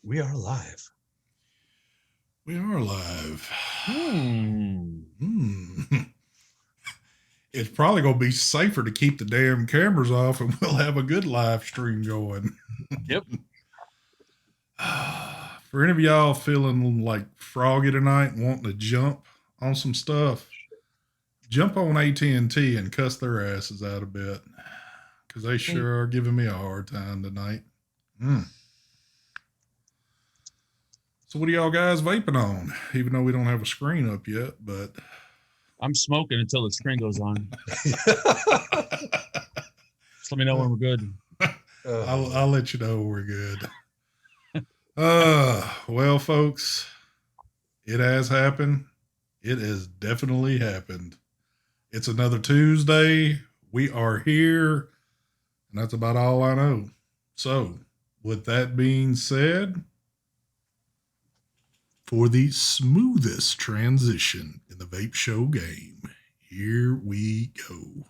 We are live. We are live. It's probably going to be safer to keep the damn cameras off and we'll have a good live stream going. Yep. For any of y'all feeling like froggy tonight and wanting to jump on some stuff, jump on AT&T and cuss their asses out a bit because they sure are giving me a hard time tonight. So what are y'all guys vaping on? Even though we don't have a screen up yet, but I'm smoking until the screen goes on. Just let me know when we're good. I'll let you know we're good. Well, folks, it has happened. It has definitely happened. It's another Tuesday. We are here, and that's about all I know. So, with that being said, for the smoothest transition in the Vape Show game, here we go.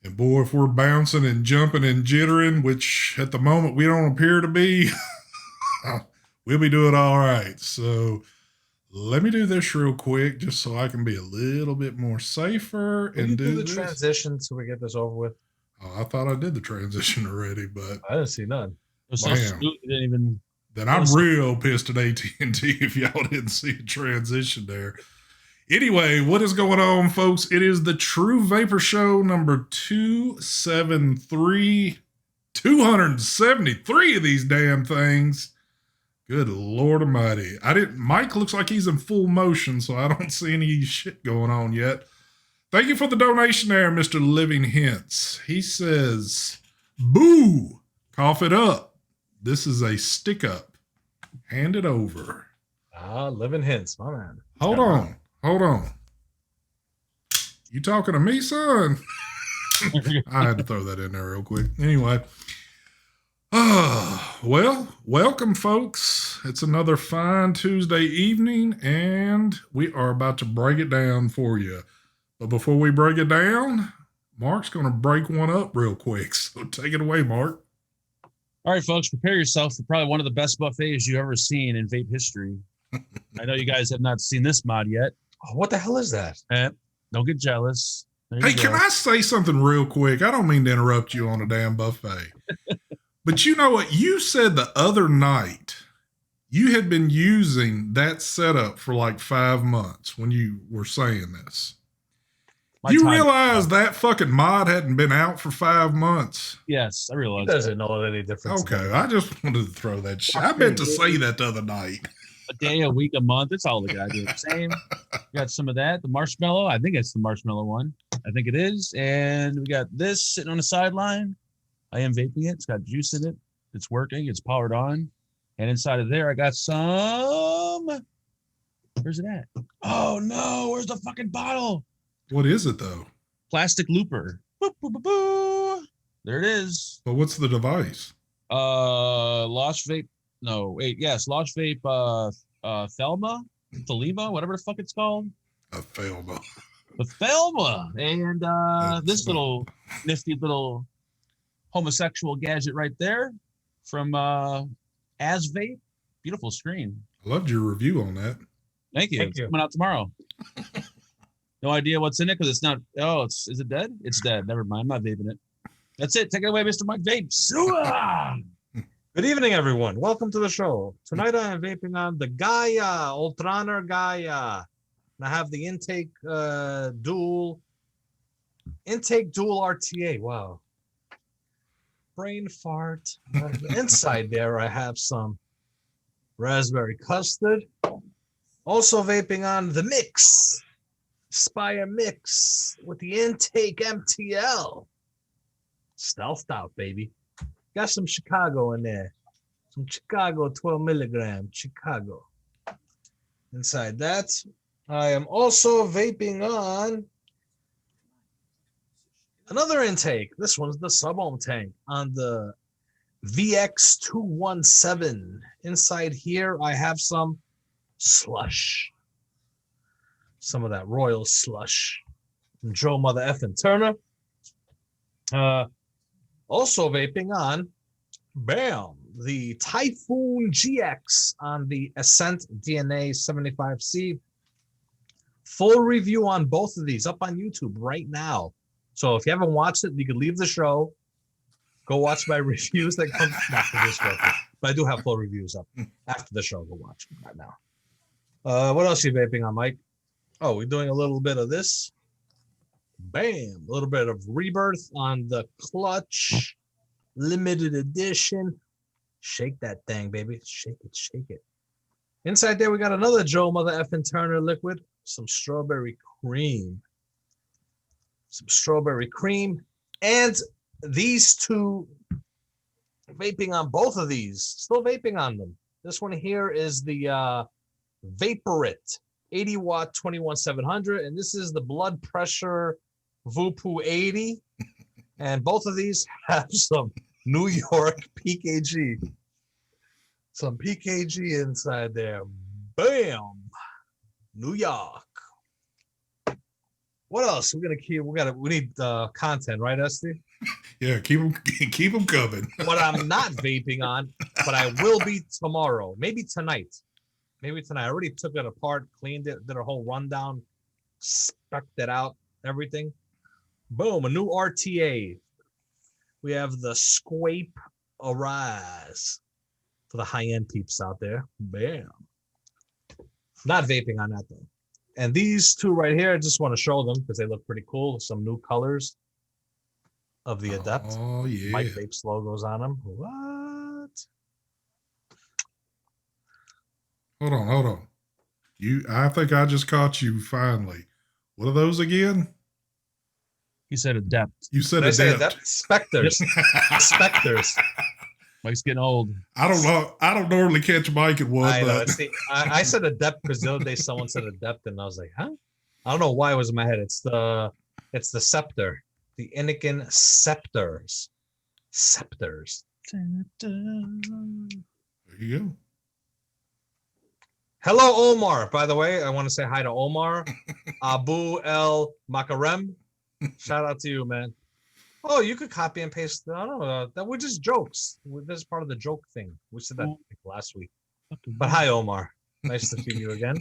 And boy, if we're bouncing and jumping and jittering, which at the moment we don't appear to be, we'll be doing all right. So let me do this real quick just so I can be a little bit more safer and do the transition so we get this over with. Oh, I thought I did the transition already, but I didn't see none. It was so smooth, it didn't even. Then I'm real pissed at AT&T if y'all didn't see a transition there. Anyway, what is going on, folks? It is the True Vapor Show number 273. 273 of these damn things. Good Lord Almighty. Mike looks like he's in full motion, so I don't see any shit going on yet. Thank you for the donation there, Mr. Living Hints. He says, boo, cough it up. This is a stick up. Hand it over. Living Hints, my man. Hold on. You talking to me, son? I had to throw that in there real quick. Anyway. Well, welcome, folks. It's another fine Tuesday evening, and we are about to break it down for you. But before we break it down, Mark's going to break one up real quick. So take it away, Mark. All right, folks, prepare yourself for probably one of the best buffets you've ever seen in vape history. I know you guys have not seen this mod yet. Oh, what the hell is that? Don't get jealous. Hey, can I say something real quick? I don't mean to interrupt you on a damn buffet. But you know what? You said the other night you had been using that setup for like 5 months when you were saying this. You realize that fucking mod hadn't been out for 5 months? Yes, I realize. He doesn't know any difference. Okay, I just wanted to throw that shit. I meant to say that the other night. A day, a week, a month. It's all the guy do the same. Got some of that. The marshmallow. I think it's the marshmallow one. I think it is. And we got this sitting on the sideline. I am vaping it. It's got juice in it. It's working. It's powered on. And inside of there, I got some. Where's it at? Oh no! Where's the fucking bottle? What is it though? Plastic looper. Boop, boop, boop, boop. There it is. But what's the device? Lost Vape. No, wait. Yes, Lost Vape. Thelma, whatever the fuck it's called. Thelma. The Thelma, and this little nifty little homosexual gadget right there from As Vape. Beautiful screen. I loved your review on that. Thank you. It's coming out tomorrow. No idea what's in it because it's not. Oh, is it dead? It's dead. Never mind. I'm not vaping it. That's it. Take it away, Mr. Mike Vapes. Good evening, everyone. Welcome to the show. Tonight I am vaping on the Gaia, Ultraner Gaia. And I have the intake dual RTA. Wow. Brain fart. Inside there I have some raspberry custard. Also vaping on the mix. Spire mix with the intake MTL. Stealthed out, baby. Got some Chicago in there. Some Chicago 12 milligram Chicago. Inside that, I am also vaping on another intake. This one's the sub-ohm tank on the VX217. Inside here, I have some slush. Some of that royal slush from Joe Mother Effin Turner. Also vaping on, bam, the Typhoon GX on the Ascent DNA 75C. Full review on both of these up on YouTube right now. So if you haven't watched it, you can leave the show. Go watch my reviews that come after this show. But I do have full reviews up after the show. Go watch them right now. What else are you vaping on, Mike? Oh, we're doing a little bit of this. Bam! A little bit of Rebirth on the Clutch limited edition. Shake that thing, baby. Shake it, shake it. Inside there, we got another Joe Mother Effin' Turner liquid. Some strawberry cream. Some strawberry cream. And these two, vaping on both of these. Still vaping on them. This one here is the Vaporit 80 watt 21700, and this is the blood pressure Vupu 80. And both of these have some New York PKG. Some PKG inside there. Bam! New York. What else? We need content, right, Esty? Yeah, keep them coming. What I'm not vaping on, but I will be tomorrow. Maybe tonight. I already took it apart, cleaned it, did a whole rundown, spec'd it out, everything. Boom, a new RTA. We have the Squape Arise for the high-end peeps out there. Bam. Not vaping on that, though. And these two right here, I just want to show them because they look pretty cool. Some new colors of the Adept. Oh, yeah. Mike Vapes logos on them. What? Hold on. I think I just caught you finally. What are those again? He said Adept. You said Did I say Adept. Specters. Specters. Mike's getting old. I don't know. I don't normally catch Mike at one, I know. but I said Adept because the other day someone said Adept, and I was like, huh? I don't know why it was in my head. It's the Scepter. The Anakin Scepters. Scepters. there you go. Hello, Omar. By the way, I want to say hi to Omar. Abu El Makarem. Shout out to you, man. Oh, you could copy and paste. I don't know. That were just jokes. This is part of the joke thing. We said that last week. But hi, Omar. Nice to see you again.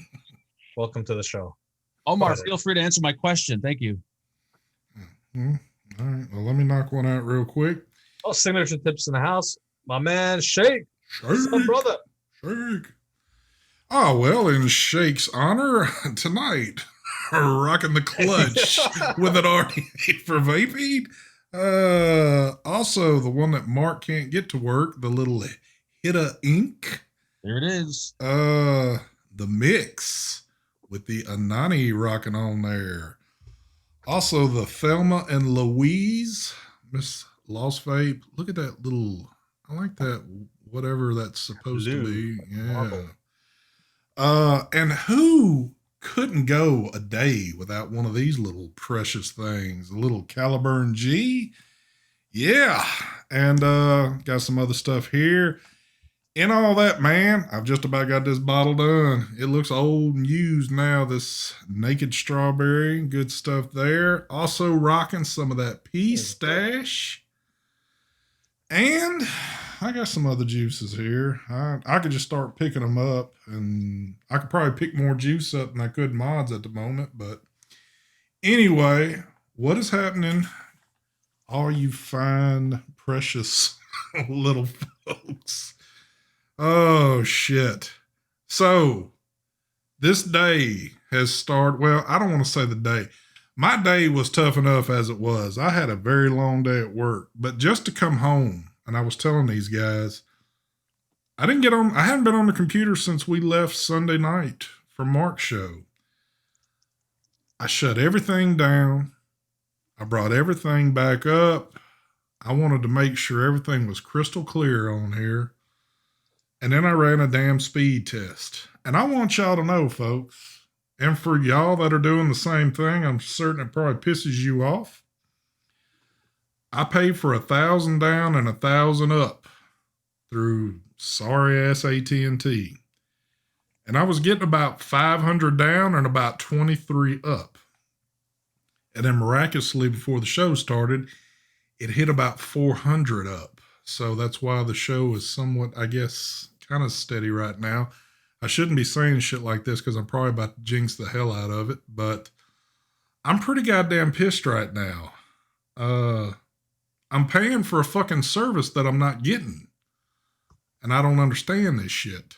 Welcome to the show. Omar, feel free to answer my question. Thank you. All right. Well, let me knock one out real quick. Oh, signature tips in the house. My man, Shake. What's up, brother? Shake. Oh, well, in Shake's honor, tonight, rocking the Clutch with an RDA for vaping. Also, the one that Mark can't get to work, the little Hitta Ink. There it is. The Mix with the Anani rocking on there. Also, the Thelma and Louise, Miss Lost Vape. Look at that little, I like that, whatever that's supposed to be. Yeah. Marble. And who couldn't go a day without one of these little precious things? A little Caliburn G. Yeah. And got some other stuff here. In all that, man, I've just about got this bottle done. It looks old and used now, this Naked Strawberry. Good stuff there. Also rocking some of that P-Stash. And I got some other juices here. I could just start picking them up, and I could probably pick more juice up than I could mods at the moment. But anyway, what is happening? All you fine, precious little folks. Oh, shit. So this day has started. Well, I don't want to say the day. My day was tough enough as it was. I had a very long day at work, but just to come home, and I was telling these guys, I hadn't been on the computer since we left Sunday night for Mark's show. I shut everything down. I brought everything back up. I wanted to make sure everything was crystal clear on here. And then I ran a damn speed test. And I want y'all to know, folks, and for y'all that are doing the same thing, I'm certain it probably pisses you off. I paid for 1,000 down and 1,000 up through sorry ass AT&T. And I was getting about 500 down and about 23 up. And then miraculously before the show started, it hit about 400 up. So that's why the show is somewhat, I guess, kind of steady right now. I shouldn't be saying shit like this because I'm probably about to jinx the hell out of it, but I'm pretty goddamn pissed right now. I'm paying for a fucking service that I'm not getting. And I don't understand this shit.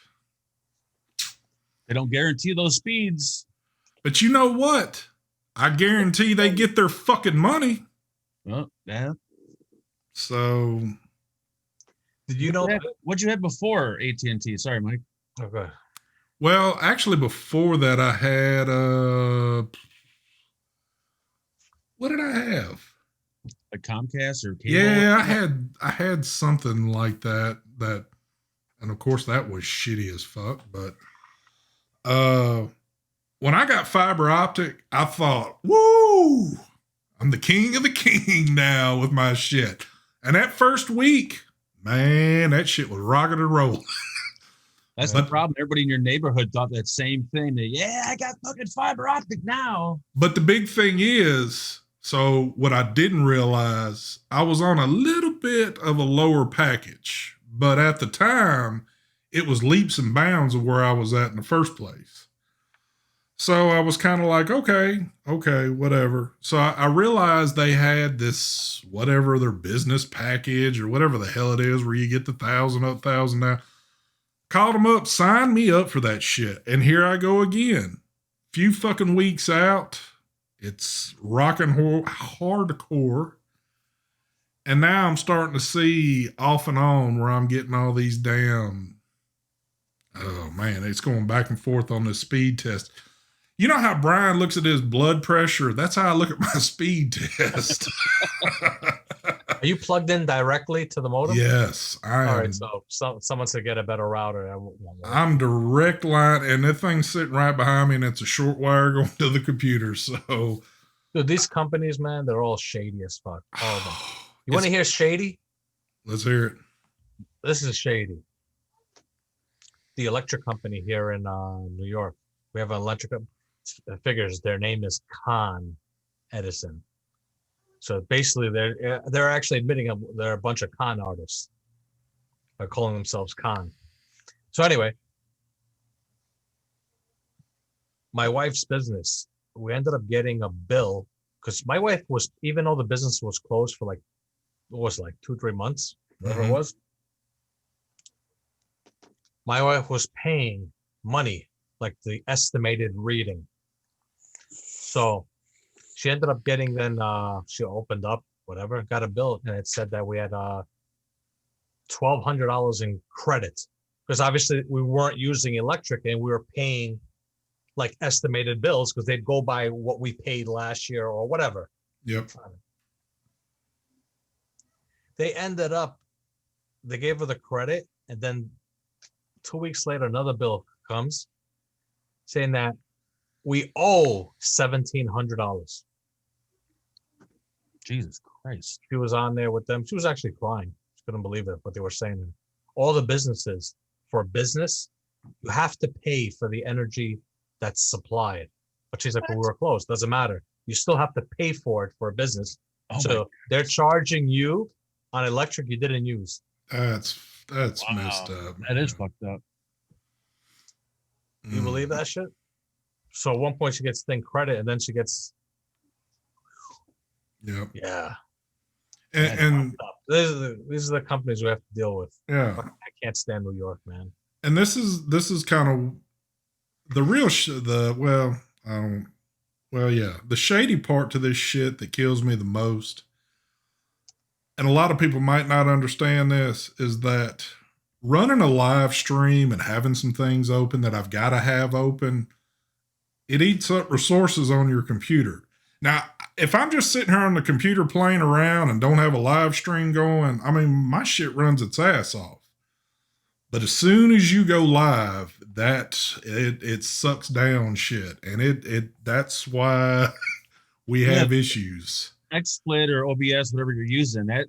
They don't guarantee those speeds. But you know what? I guarantee they get their fucking money. Oh, yeah. So, Did you know? What'd you have before AT&T? Sorry, Mike. Okay. well, actually, before that, I had what did I have? Like Comcast or cable? Yeah, I had something like that. And of course, that was shitty as fuck. But when I got fiber optic, I thought, woo, I'm the king of the king now with my shit. And that first week, man, that shit was rocking and rolling. That's the problem. Everybody in your neighborhood thought that same thing. Yeah, I got fucking fiber optic now. But the big thing is, so what I didn't realize, I was on a little bit of a lower package. But at the time, it was leaps and bounds of where I was at in the first place. So I was kind of like, okay, whatever. So I realized they had this, whatever, their business package or whatever the hell it is, where you get the 1,000 up, 1,000 down. Called them up, signed me up for that shit. And here I go again. Few fucking weeks out. It's rocking hardcore. And now I'm starting to see off and on where I'm getting all these damn, oh man, it's going back and forth on this speed test. You know how Brian looks at his blood pressure? That's how I look at my speed test. Are you plugged in directly to the modem? Yes, I am. All right, so someone said get a better router. I'm direct line, and that thing's sitting right behind me, and it's a short wire going to the computer. So, dude, these companies, man, they're all shady as fuck. All of them. You want to hear shady? Let's hear it. This is shady. The electric company here in New York. We have an electric figures. Their name is Con Edison. So basically, they're actually admitting they're a bunch of con artists. They're calling themselves con. So anyway, my wife's business. We ended up getting a bill because my wife was, even though the business was closed for like, what was it, like 2-3 months, whatever it was. My wife was paying money, like the estimated reading. So she ended up getting, then she opened up, whatever, got a bill, and it said that we had $1,200 in credit. Because obviously we weren't using electric and we were paying like estimated bills because they'd go by what we paid last year or whatever. Yep. They ended up, they gave her the credit, and then 2 weeks later, another bill comes saying that we owe $1,700. Jesus Christ. She was on there with them. She was actually crying. She couldn't believe it, what they were saying. All the businesses, for business, you have to pay for the energy that's supplied. But she's like, well, we were closed. Doesn't matter. You still have to pay for it for a business. Oh so they're charging you on electric you didn't use. That's messed up. That is fucked up. You believe that shit? So at one point she gets thing credit, and then she gets. Yep. Yeah. And these are the companies we have to deal with. yeah, I can't stand New York, man. and this is kind of the real the shady part to this shit that kills me the most. And a lot of people might not understand this, is that running a live stream and having some things open that I've got to have open, it eats up resources on your computer. Now, if I'm just sitting here on the computer playing around and don't have a live stream going, I mean, my shit runs its ass off. But as soon as you go live, it sucks down shit. And that's why we have issues. XSplit or OBS, whatever you're using, that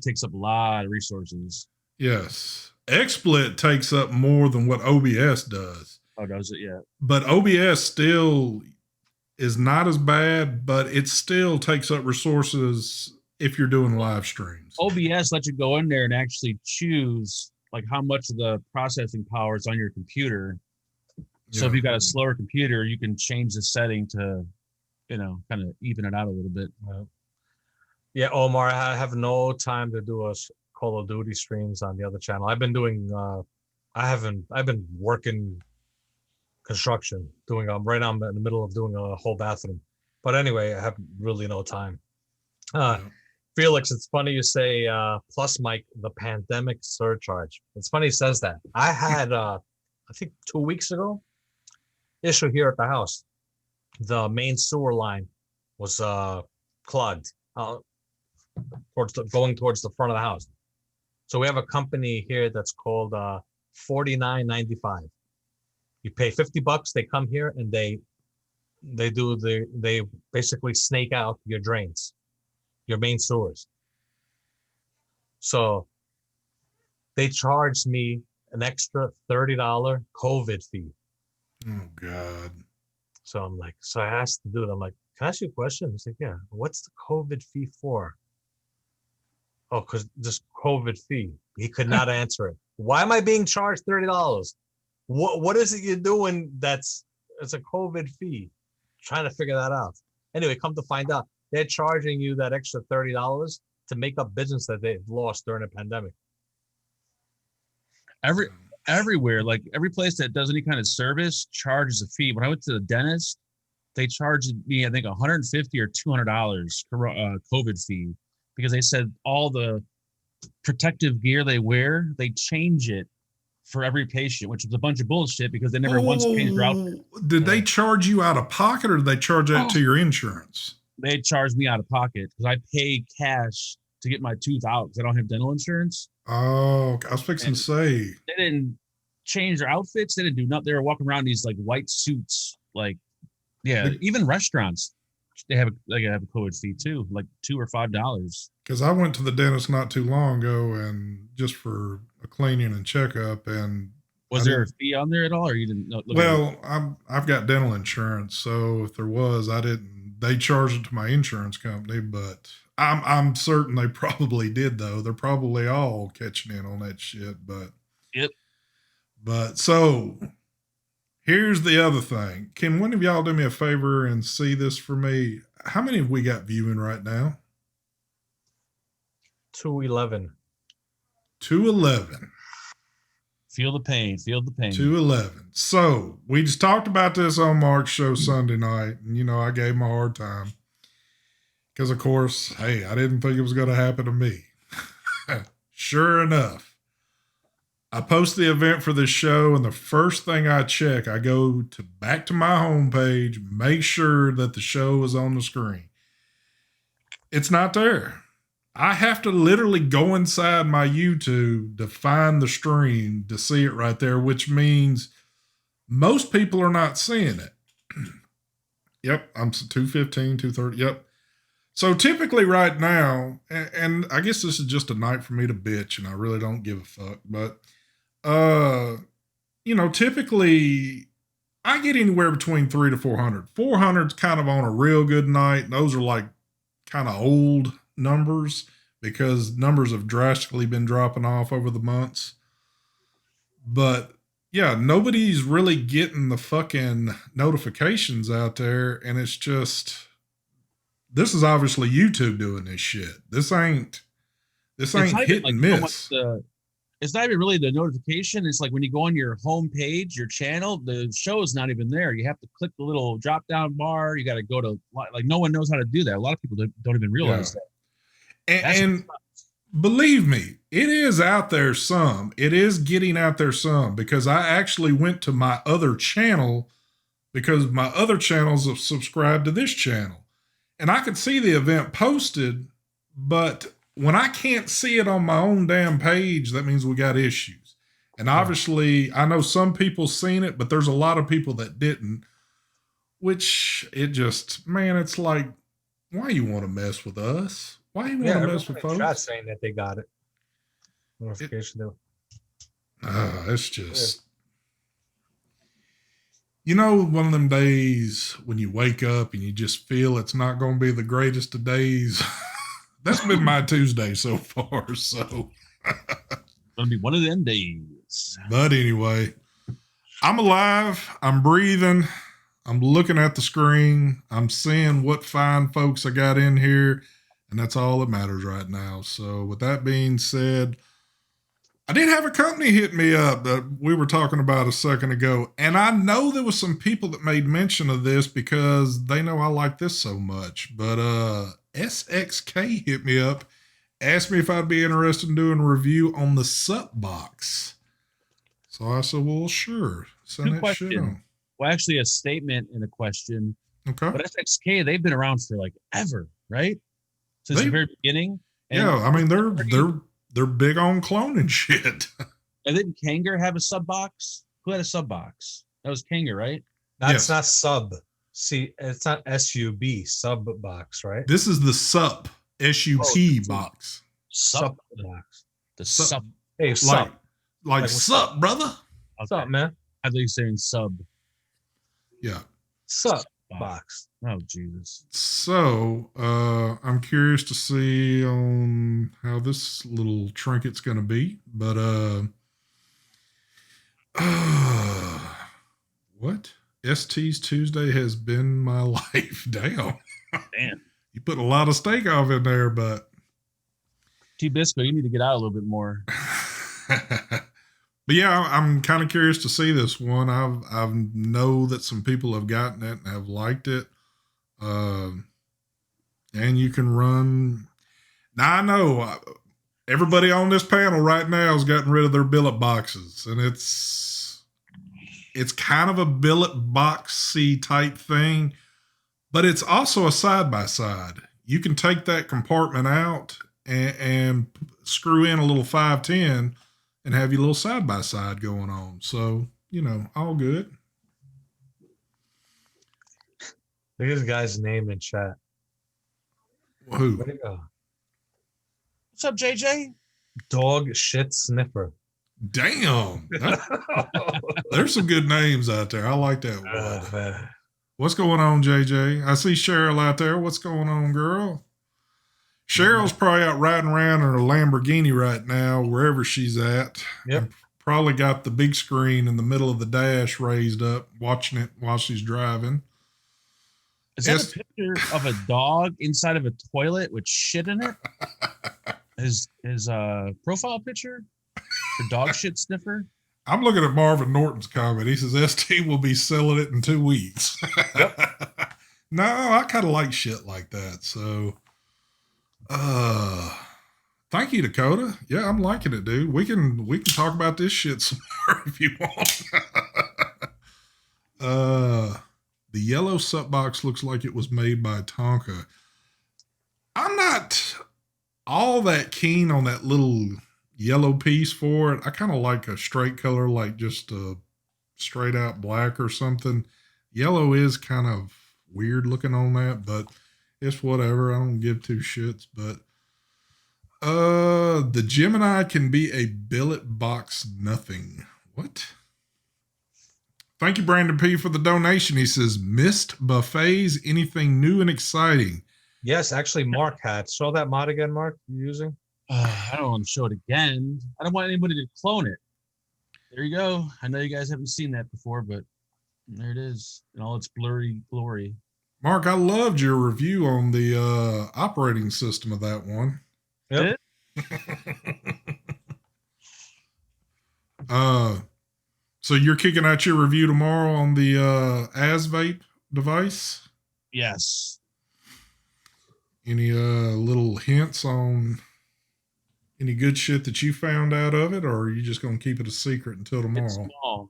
takes up a lot of resources. Yes. XSplit takes up more than what OBS does. Oh, does it? Yeah. But OBS still is not as bad, but it still takes up resources if you're doing live streams. OBS lets you go in there and actually choose like how much of the processing power is on your computer. So if you've got a slower computer, you can change the setting to, kind of even it out a little bit. Yeah, Omar, I have no time to do Call of Duty streams on the other channel. I've been doing, I've been working construction, right now I'm in the middle of doing a whole bathroom. But anyway, I have really no time. Felix, it's funny you say, plus Mike, the pandemic surcharge. It's funny he says that. I had, I think 2 weeks ago, issue here at the house. The main sewer line was clogged going towards the front of the house. So we have a company here that's called $49.95. You pay $50, they come here and they basically snake out your drains, your main sewers. So they charged me an extra $30 COVID fee. Oh God. So I'm like, so I asked the dude, I'm like, can I ask you a question? He's like, yeah, what's the COVID fee for? Oh, because this COVID fee. He could not answer it. Why am I being charged $30? What is it you're doing it's a COVID fee? Trying to figure that out. Anyway, come to find out, they're charging you that extra $30 to make up business that they've lost during the pandemic. Everywhere, like every place that does any kind of service charges a fee. When I went to the dentist, they charged me, I think, $150 or $200 COVID fee, because they said all the protective gear they wear, they change it for every patient, which is a bunch of bullshit because they never once changed their outfit. Did they charge you out of pocket, or did they charge that to your insurance? They charged me out of pocket because I paid cash to get my tooth out because I don't have dental insurance. Oh, I was fixing to say. They didn't change their outfits. They didn't do nothing. They were walking around in these like white suits. Like, yeah, even restaurants, they have a COVID fee too, like $2 or $5. Because I went to the dentist not too long ago, and just for a cleaning and checkup. And was there a fee on there at all, or you didn't know? Well, I've got dental insurance, so if there was, I didn't. They charged it to my insurance company, but I'm certain they probably did, though. They're probably all catching in on that shit. But yep. But so here's the other thing. Can one of y'all do me a favor and see this for me? How many have we got viewing right now? 211. 211. Feel the pain. Feel the pain. 211. So we just talked about this on Mark's show Sunday night, and I gave him a hard time because, of course, hey, I didn't think it was going to happen to me. Sure enough, I post the event for this show, and the first thing I check, I go back to my homepage, make sure that the show is on the screen. It's not there. I have to literally go inside my YouTube to find the stream to see it right there, which means most people are not seeing it. Yep, I'm 215, 230. Yep. So typically right now, and I guess this is just a night for me to bitch, and I really don't give a fuck, but, typically I get anywhere between 300 to 400. 400's kind of on a real good night. Those are like kind of old numbers because numbers have drastically been dropping off over the months. But yeah, nobody's really getting the fucking notifications out there, and it's just, this is obviously YouTube doing this shit. This ain't hit and miss. It's not even really the notification. It's like when you go on your home page, your channel, the show is not even there. You have to click the little drop down bar. You got to go to, like, no one knows how to do that. A lot of people don't even realize that. And believe me, it is out there some. It is getting out there some, because I actually went to my other channel because my other channels have subscribed to this channel. And I could see the event posted, but when I can't see it on my own damn page, that means we got issues. And obviously, I know some people seen it, but there's a lot of people that didn't, which it just, man, it's like, why you want to mess with us? Why you want to mess with folks? Chat saying that they got it. Notification. It's just, one of them days when you wake up and you just feel it's not going to be the greatest of days. That's been my Tuesday so far. So, Gonna be one of them days. but anyway, I'm alive. I'm breathing. I'm looking at the screen. I'm seeing what fine folks I got in here, and that's all that matters right now. So, with that being said, I did have a company hit me up that we were talking about a second ago, and I know there was some people that made mention of this because they know I like this so much. But SXK hit me up, asked me if I'd be interested in doing a review on the Sup box. So I said, well, sure. Send Good that shit on. question. Well, actually, a statement and a question. Okay. But SXK, they've been around for like ever, right? Since the very beginning. And yeah, I mean they're big on cloning shit. And didn't Kanger have a sub box? Who had a sub box? That was Kanger, right? That's not sub. See, it's not SUB, sub box, right? This is the Sup SUP box. Sub box. The Sup. sub. Hey, sup. Like sup, brother? What's up, man? I thought you were saying sub. Yeah. Sup box. Oh, Jesus. So, I'm curious to see on how this little trinket's going to be. But, what? ST's Tuesday has been my life. Damn. Damn. You put a lot of steak off in there, but. T-Bisco, you need to get out a little bit more. But yeah, I'm kind of curious to see this one. I know that some people have gotten it and have liked it. And you can run. Now I know everybody on this panel right now has gotten rid of their billet boxes, and it's kind of a billet boxy type thing, but it's also a side by side. You can take that compartment out and screw in a little 510 and have your little side by side going on. So, all good. Look at this guy's name in chat. Who? Where'd it go? What's up, JJ? Dog shit sniffer. Damn. There's some good names out there. I like that one. What's going on, JJ? I see Cheryl out there. What's going on, girl? Cheryl's probably out riding around in her Lamborghini right now, wherever she's at. Yep. Probably got the big screen in the middle of the dash raised up, watching it while she's driving. Is that a picture of a dog inside of a toilet with shit in it? His profile picture for dog shit sniffer? I'm looking at Marvin Norton's comment. He says ST will be selling it in 2 weeks. Yep. No, I kind of like shit like that. So, thank you, Dakota. Yeah, I'm liking it, dude. We can talk about this shit some more if you want. The yellow Sup box looks like it was made by Tonka. I'm not all that keen on that little yellow piece for it. I kind of like a straight color, like just a straight out black or something. Yellow is kind of weird looking on that, but it's whatever. I don't give two shits. But the Gemini can be a billet box nothing. What? Thank you, Brandon P, for the donation. He says, missed buffets, anything new and exciting? Yes, actually, Mark had. Show that mod again, Mark, you're using? I don't want to show it again. I don't want anybody to clone it. There you go. I know you guys haven't seen that before, but there it is in all its blurry glory. Mark, I loved your review on the operating system of that one. Yep. So you're kicking out your review tomorrow on the Vape device? Yes. Any little hints on any good shit that you found out of it, or are you just going to keep it a secret until tomorrow? It's small.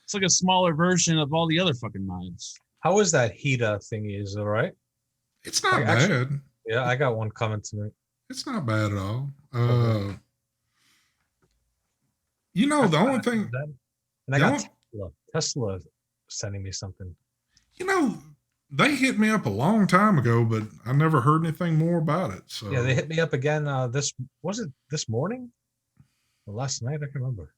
It's like a smaller version of all the other fucking mods. How is that Hita thingy? Is it all right? It's not bad. Actually, yeah, I got one coming to me. It's not bad at all. The only thing... And I got Tesla sending me something. They hit me up a long time ago, but I never heard anything more about it. So yeah, they hit me up again. This morning or last night? I can't remember.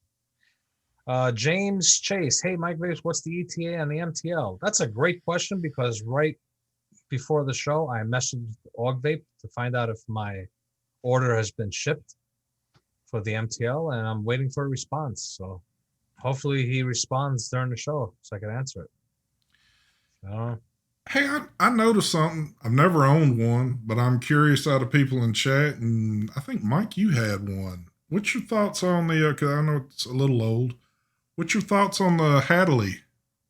James Chase, hey Mike Vapes, what's the ETA and the MTL? That's a great question because right before the show, I messaged Org Vape to find out if my order has been shipped for the MTL, and I'm waiting for a response. So hopefully he responds during the show so I can answer it. Hey, I noticed something. I've never owned one, but I'm curious out of people in chat, and I think, Mike, you had one. What's your thoughts on the, because I know it's a little old. What's your thoughts on the Hadley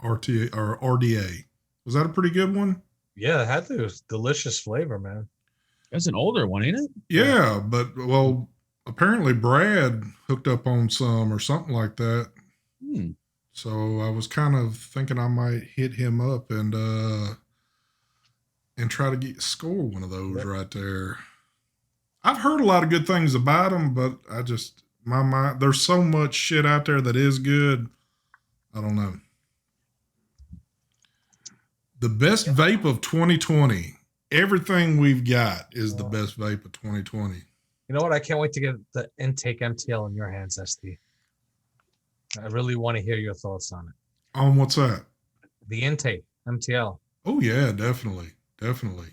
RTA or RDA? Was that a pretty good one? Yeah, it had to. It was delicious flavor, man. That's an older one, ain't it? Yeah, but, well, apparently Brad hooked up on some or something like that. So I was kind of thinking I might hit him up and try to score one of those right there. I've heard a lot of good things about them, but I just, my mind, there's so much shit out there that is good. I don't know. The best vape of 2020. Everything we've got is the best vape of 2020. You know what? I can't wait to get the intake MTL in your hands, ST. I really want to hear your thoughts on it. On what's that? The intake MTL. Oh yeah, definitely. Definitely.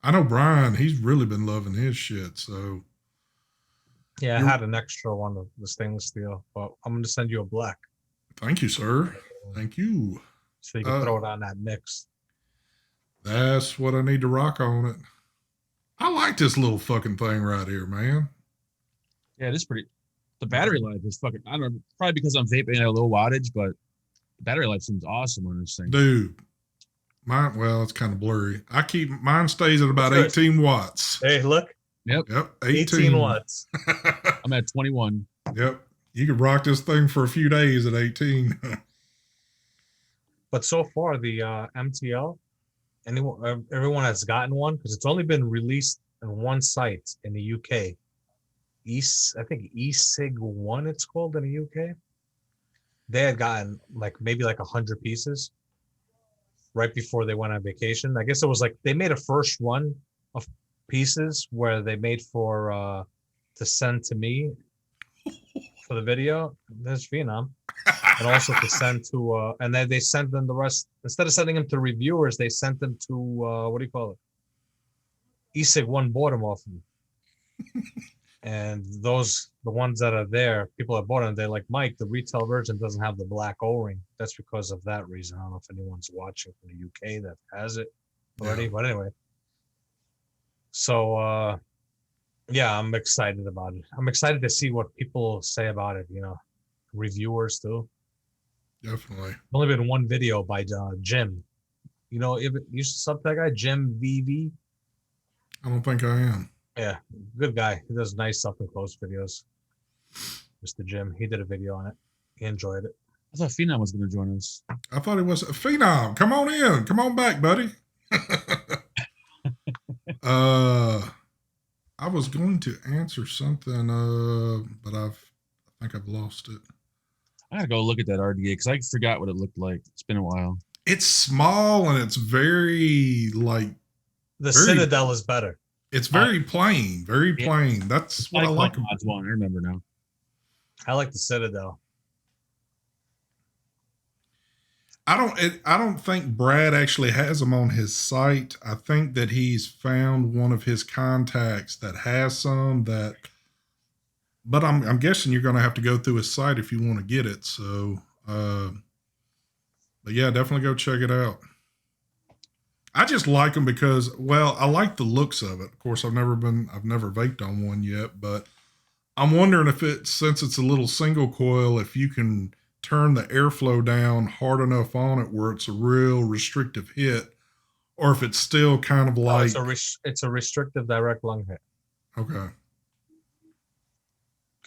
I know Brian, he's really been loving his shit, so. Yeah, I had an extra one of the stainless steel, but I'm going to send you a black. Thank you, sir. Thank you. So you can throw it on that mix. That's what I need to rock on it. I like this little fucking thing right here, man. Yeah, it is pretty. The battery life is fucking, I don't know, probably because I'm vaping at a low wattage, but the battery life seems awesome on this thing. Dude, mine, well, it's kind of blurry. Mine stays at about 18 watts. Hey, look. Yep. 18 watts. I'm at 21. Yep. You could rock this thing for a few days at 18. But so far, the MTL, everyone has gotten one because it's only been released in one site in the UK. I think eSig1 it's called in the UK. They had gotten maybe 100 pieces right before they went on vacation. I guess it was they made a first run of pieces where they made for to send to me for the video. There's Phenom. And also to send to and then they sent them the rest. Instead of sending them to reviewers, they sent them to what do you call it? eSig1 bought them off them. And the ones that are there, people have bought them. They're like, Mike, the retail version doesn't have the black O-ring. That's because of that reason. I don't know if anyone's watching from the UK that has it already, but anyway. So, yeah, I'm excited about it. I'm excited to see what people say about it, reviewers too. Definitely. Only been one video by Jim. You sub that guy, Jim VV? I don't think I am. Yeah, good guy. He does nice up and close videos. Mr. Jim, he did a video on it. He enjoyed it. I thought Phenom was going to join us. I thought he was. Phenom, come on in. Come on back, buddy. I was going to answer something, but I think I've lost it. I gotta go look at that RDA because I forgot what it looked like. It's been a while. It's small and it's very Citadel is better. It's very plain, very plain. That's what I like. Odds one. I remember now. I like the Citadel. I don't think Brad actually has them on his site. I think that he's found one of his contacts that has some that. But I'm guessing you're going to have to go through his site if you want to get it. So, but yeah, definitely go check it out. I just like them because, well, I like the looks of it. Of course, I've never vaped on one yet, but I'm wondering if since it's a little single coil, if you can turn the airflow down hard enough on it where it's a real restrictive hit, or if it's still kind of like it's a restrictive direct lung hit. Okay.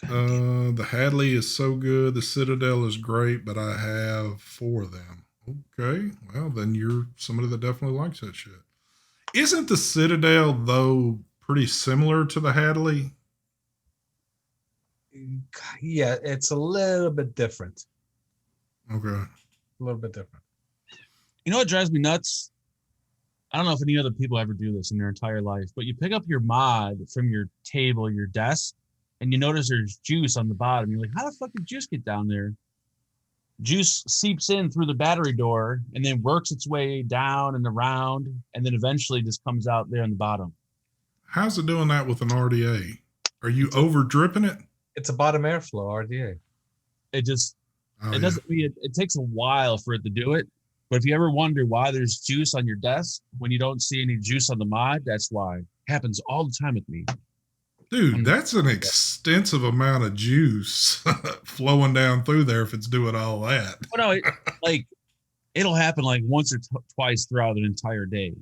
The Hadley is so good. The Citadel is great, but I have 4 of them. Okay, well then you're somebody that definitely likes that shit. Isn't the Citadel though pretty similar to the Hadley? Yeah, it's a little bit different. Okay. A little bit different. You know what drives me nuts? I don't know if any other people ever do this in their entire life, but you pick up your mod from your table, your desk, and you notice there's juice on the bottom. You're like, how the fuck did juice get down there? juice seeps in through the battery door and then works its way down and around, and then eventually just comes out there in the bottom. How's it doing that with an RDA? Are you over dripping it? It's a bottom airflow RDA. It just Oh, it doesn't mean it takes a while for it to do it. But if you ever wonder why there's juice on your desk when you don't see any juice on the mod, that's why. It happens all the time with me. Dude, that's an extensive amount of juice flowing down through there if it's doing all that. Well, no, it'll happen like once or twice throughout an entire day.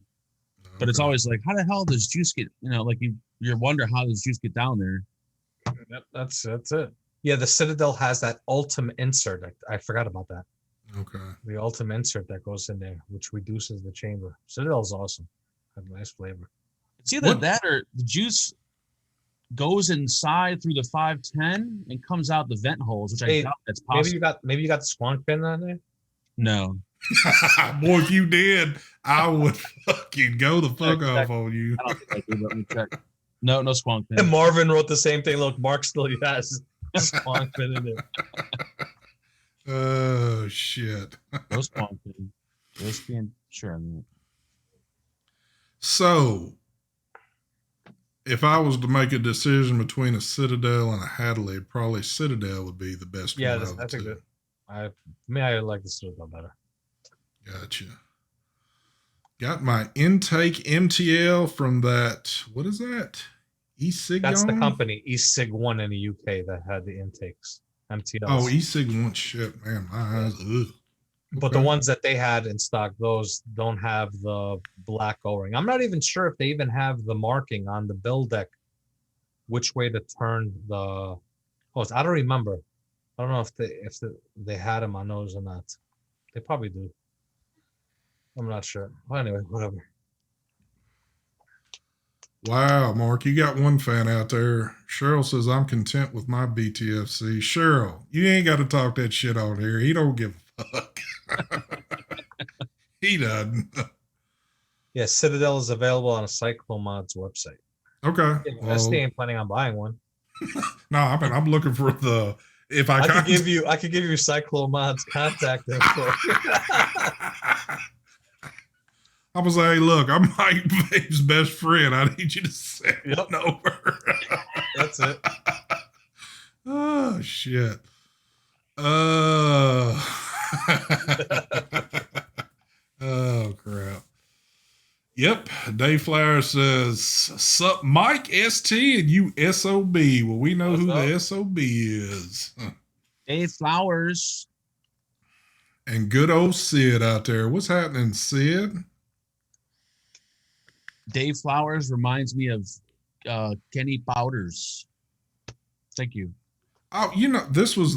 But it's always like, how the hell does juice get? Like you wonder how does juice get down there? Yep, that's it. Yeah, the Citadel has that Ultim insert. I forgot about that. Okay. The Ultim insert that goes in there, which reduces the chamber. Citadel's awesome. Have a nice flavor. It's either that or the juice goes inside through the 510 and comes out the vent holes, which I doubt that's possible. Maybe you got the squonk pin on there. No. Boy, if you did, I would fucking go the fuck off on you. I don't think I do. Let me check. No squonk pin. And Marvin wrote the same thing. Look, Mark still has a squonk pin in there. Oh shit. No squonk pin. Just being sure on that. So, if I was to make a decision between a Citadel and a Hadley, probably Citadel would be the best Yeah, one. that's a good. I like the Citadel better. Gotcha. Got my intake MTL from that. What is that? E-Sig. That's the company E-Sig One in the UK that had the intakes. MTLs. Oh, E-Sig One. Shit, man, my eyes. Ugh. But the ones that they had in stock, those don't have the black O-ring. I'm not even sure if they even have the marking on the build deck, which way to turn the hose. I don't remember. I don't know if they had them on those or not. They probably do. I'm not sure. Well, anyway, whatever. Wow, Mark, you got one fan out there. Cheryl says, I'm content with my BTFC. Cheryl, you ain't got to talk that shit on here. He don't give a fuck. He doesn't. Yeah, Citadel is available on a Cyclomod's website. Okay. Yeah, well, I ain't planning on buying one. No, I mean, I'm looking for the, if I could give you Cyclomod's contact info. I was like, hey, look, I'm Mike Vape's best friend. I need you to send one over. That's it. Oh, shit. Oh, crap. Yep. Dave Flower says, sup, Mike ST and you SOB. Well, we know who the SOB is. Dave Flowers. And good old Sid out there. What's happening, Sid? Dave Flowers reminds me of Kenny Powders. Thank you. Oh, this was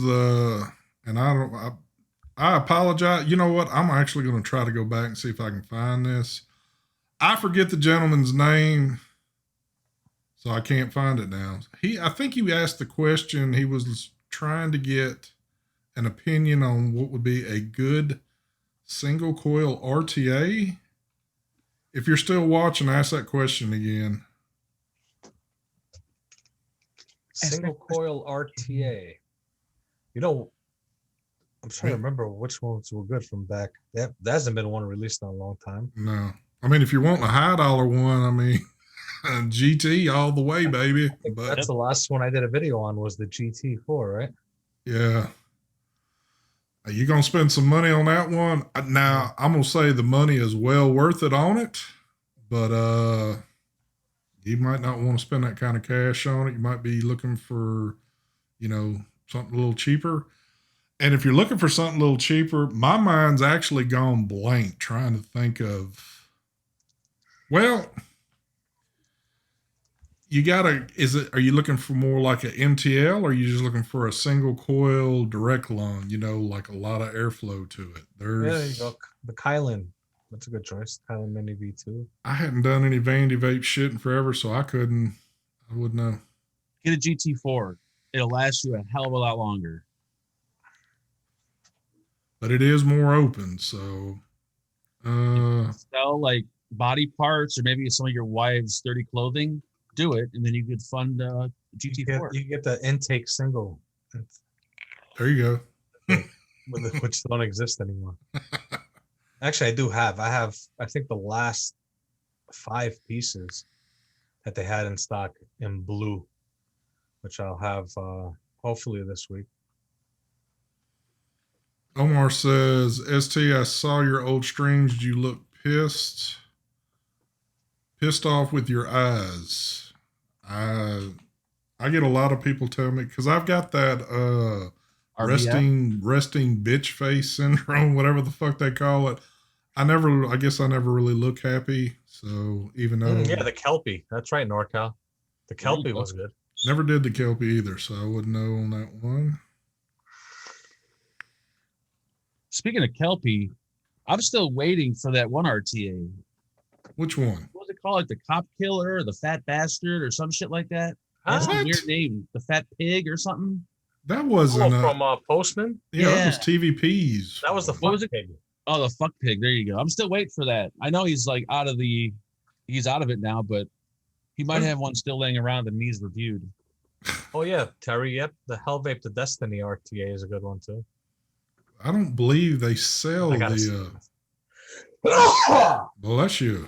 and I apologize. You know what? I'm actually going to try to go back and see if I can find this. I forget the gentleman's name, so I can't find it now. I think he asked the question. He was trying to get an opinion on what would be a good single coil RTA. If you're still watching, ask that question again. Single coil RTA. I'm trying to remember which ones were good from back. That hasn't been one released in a long time. No. I mean, if you're wanting a high dollar one, I mean, GT all the way, baby. But that's the last one I did a video on was the GT4, right? Yeah. Are you going to spend some money on that one? Now, I'm going to say the money is well worth it on it, but you might not want to spend that kind of cash on it. You might be looking for, something a little cheaper. And if you're looking for something a little cheaper, my mind's actually gone blank trying to think of, well, are you looking for more like an MTL, or are you just looking for a single coil direct lung, like a lot of airflow to it? There you go. The Kylan. That's a good choice. Kylan Mini V2. I hadn't done any Vandy Vape shit in forever, so I wouldn't know. Get a GT4. It'll last you a hell of a lot longer. But it is more open, so sell like body parts or maybe some of your wife's dirty clothing. Do it, and then you could fund GT4. You get the intake single. There you go. which don't exist anymore. Actually, I do have. I think the last 5 pieces that they had in stock in blue, which I'll have hopefully this week. Omar says, ST, I saw your old streams. You look pissed off with your eyes. I get a lot of people tell me, because I've got that resting bitch face syndrome, whatever the fuck they call it. I guess I never really look happy. So even though Yeah, the Kelpie. That's right, NorCal. The Kelpie was good. Never did the Kelpie either, so I wouldn't know on that one. Speaking of Kelpie, I'm still waiting for that one RTA. Which one? What was it called? Like the cop killer or the fat bastard or some shit like that? That's a weird name. The fat pig or something? That wasn't from Postman? Yeah, that was TVP's. That was the What was fuck it? pig. Oh, the fuck pig. There you go. I'm still waiting for that. I know he's like he's out of it now, but he might have one still laying around that needs reviewed. Oh yeah, Terry. Yep, the Hell Vape the Destiny RTA is a good one too. I don't believe they sell the. Bless you.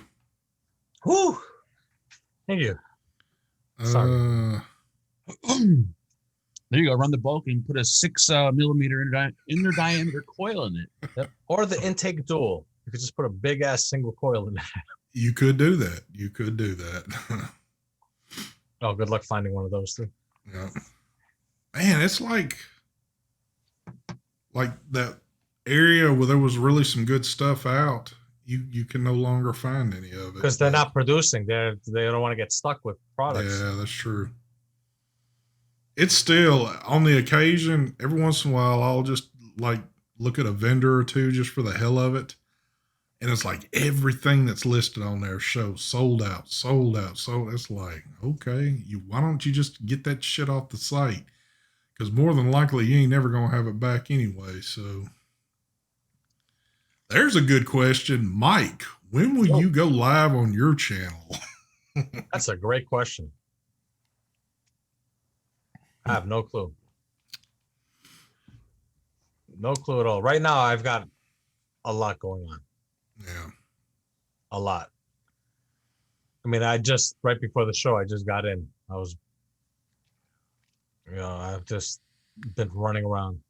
Whew. Thank you. Sorry. There you go. Run the bulk and put a 6 millimeter inner diameter coil in it. Yep. Or the intake dual. You could just put a big ass single coil in there. You could do that. Oh, good luck finding one of those too. Yeah. Man, it's like that area where there was really some good stuff out. You can no longer find any of it because they're not producing. They don't want to get stuck with products. Yeah, that's true. It's still on the occasion. Every once in a while, I'll just like look at a vendor or two just for the hell of it, and it's like everything that's listed on there shows sold out. So it's like, okay, why don't you just get that shit off the site? Because more than likely, you ain't never gonna have it back anyway. So. There's a good question. Mike, when will you go live on your channel? That's a great question. I have no clue. No clue at all. Right now, I've got a lot going on. Yeah. A lot. I mean, right before the show, I just got in. I've just been running around.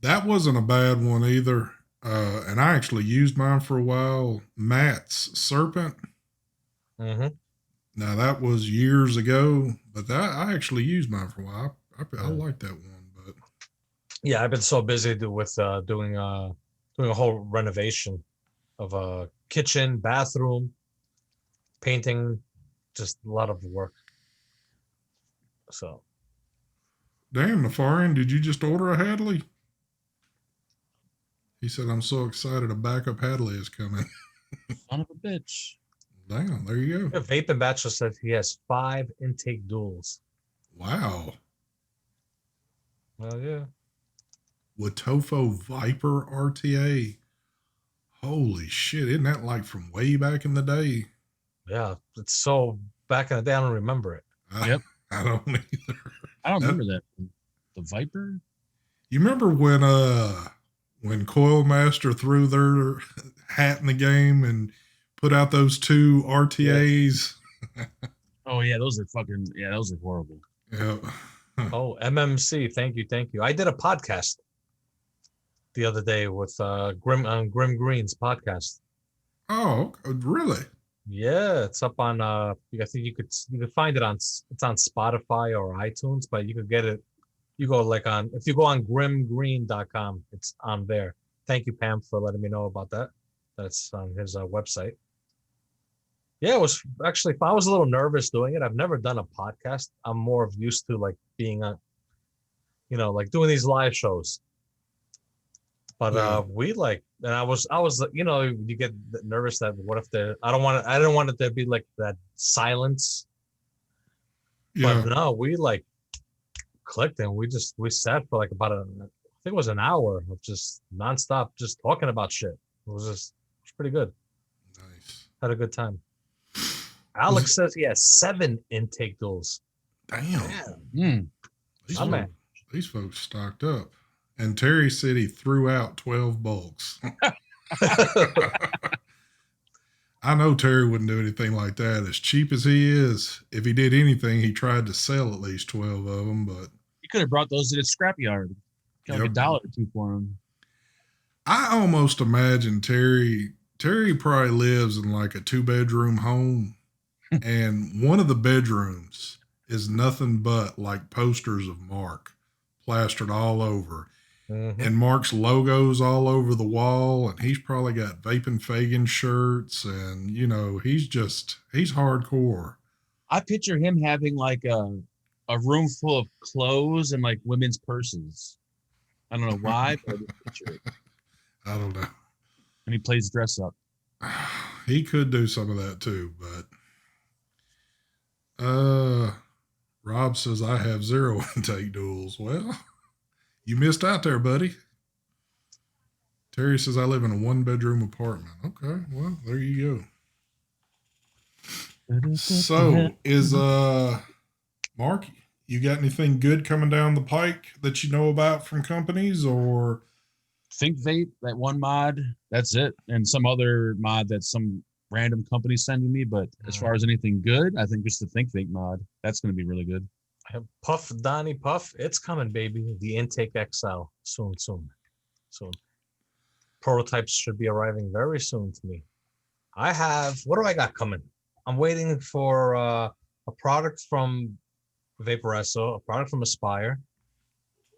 That wasn't a bad one either. And I actually used mine for a while. Matt's Serpent. Mm-hmm. Now that was years ago, but I actually used mine for a while. I like that one, but yeah, I've been so busy with doing a whole renovation of a kitchen, bathroom, painting, just a lot of work. So, damn, the far end. Did you just order a Hadley? He said, I'm so excited a backup Hadley is coming. Son of a bitch. Damn, there you go. Vape and Bachelor said he has 5 intake duals. Wow. Well, yeah. Watofo Viper RTA. Holy shit. Isn't that like from way back in the day? Yeah, it's so back in the day, I don't remember it. Yep. I don't either. I don't remember that. The Viper? You remember when Coil Master threw their hat in the game and put out those 2 RTAs? Yeah. Oh yeah, those are horrible. Yeah. Oh, MMC, thank you. I did a podcast the other day with Grim Green's podcast. Oh, really? Yeah, it's up on I think you could find it it's on Spotify or iTunes, but you could get it. You go if you go on grimgreen.com, it's on there. Thank you, Pam, for letting me know about that. That's on his website. Yeah, it was actually, I was a little nervous doing it. I've never done a podcast. I'm more used to like being doing these live shows. But and I was you get nervous that what if I didn't want it to be like that silence. Yeah. But no, we clicked and we sat for like about I think it was an hour of just nonstop just talking about shit. It was pretty good. Nice. Had a good time. Alex says he has 7 intake duals. Damn. Mm. These folks stocked up. And Terry said he threw out 12 bulks. I know Terry wouldn't do anything like that. As cheap as he is, if he did anything, he tried to sell at least 12 of them. But You could have brought those to the scrapyard. Got like Yep. $1 or $2 for them. I almost imagine Terry probably lives in like a 2-bedroom home, and one of the bedrooms is nothing but like posters of Mark plastered all over. Mhm. And Mark's logos all over the wall, and he's probably got Vaping Fagin shirts, and he's hardcore. I picture him having like a room full of clothes and like women's purses. I don't know why, but I just picture it. I don't know. And he plays dress up. He could do some of that too, but Rob says I have 0 intake duels. Well, you missed out there, buddy. Terry says I live in a 1-bedroom apartment. Okay, well, there you go. So is Mark, you got anything good coming down the pike that you know about from companies, or Think Vape, that one mod, that's it. And some other mod that some random company sending me. But as far as anything good, I think just the Think Vape mod, that's going to be really good. Puff Donnie Puff, it's coming, baby. The Intake XL soon. Prototypes should be arriving very soon to me. What do I got coming? I'm waiting for a product from Vaporesso, a product from Aspire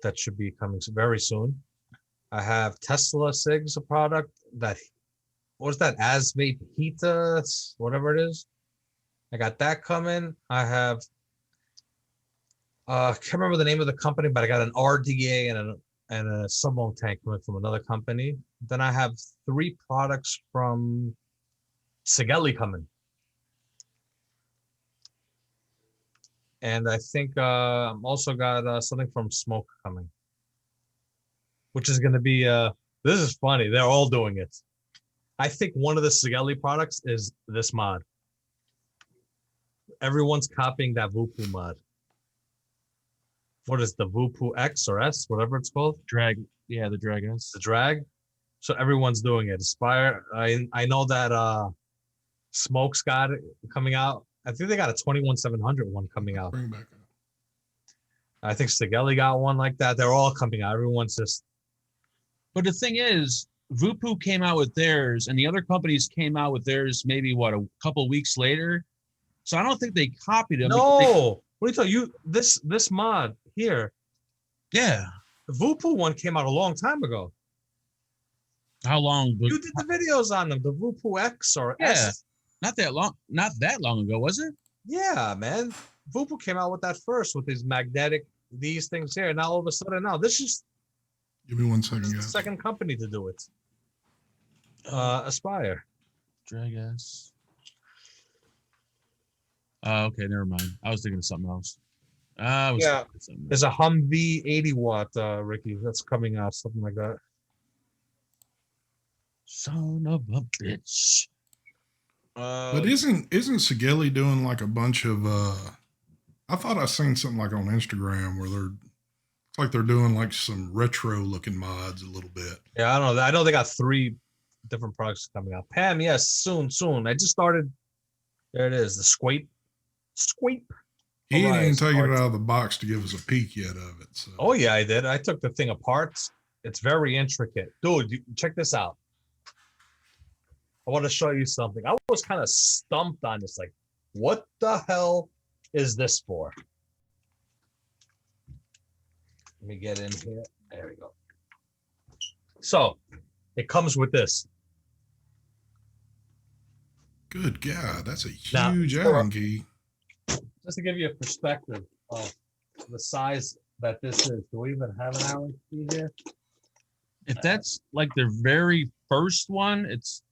that should be coming very soon. I have Tesla Cigs, a product that, what is that? Asvape Hita, whatever it is. I got that coming. I have, can't remember the name of the company, but I got an RDA and a Sublime tank coming from another company. Then I have 3 products from Sigelli coming. And I think I'm also got something from Smoke coming, which is going to be, this is funny. They're all doing it. I think one of the Sigelli products is this mod. Everyone's copying that Vupu mod. What is the Vupu X or S, whatever it's called? The Drag S. The drag. So everyone's doing it. Aspire. I know that Smoke's got it coming out. I think they got a 21700 one coming out. bring back up? I think Sigelli got one like that. They're all coming out. Everyone's just. But the thing is, Vupu came out with theirs, and the other companies came out with theirs maybe a couple weeks later. So I don't think they copied them. No, what are you talking? This mod here, Yeah. the Vupu one came out a long time ago. How long? You did the videos on them, the Vupu X or Yeah. S. Not that long ago, was it? Yeah, man. Vupu came out with that first with these things here. Now all of a sudden, this is Give me 1 second, the guys. second company to do it. Aspire. Drag S. Okay, never mind. I was thinking of something else. Yeah. There's a Humvee 80 watt, Ricky, that's coming out, something like that. Son of a bitch. But isn't Sigelli doing like a bunch of I thought I seen something like on Instagram where they're doing like some retro looking mods a little bit. Yeah, I don't know. I know they got 3 different products coming out. Pam, yes, soon. I just started. There it is, the Squape. He ain't even taken it Parts. out of the box to give us a peek yet of it. So. Oh yeah, I did. I took the thing apart. It's very intricate. Dude, check this out. I want to show you something. I was kind of stumped on this. Like, what the hell is this for? Let me get in here. There we go. So, it comes with this. Good God, that's a Now, huge Allen key. Just to give you a perspective of the size that this is. Do we even have an Allen key here? If that's like the very first one,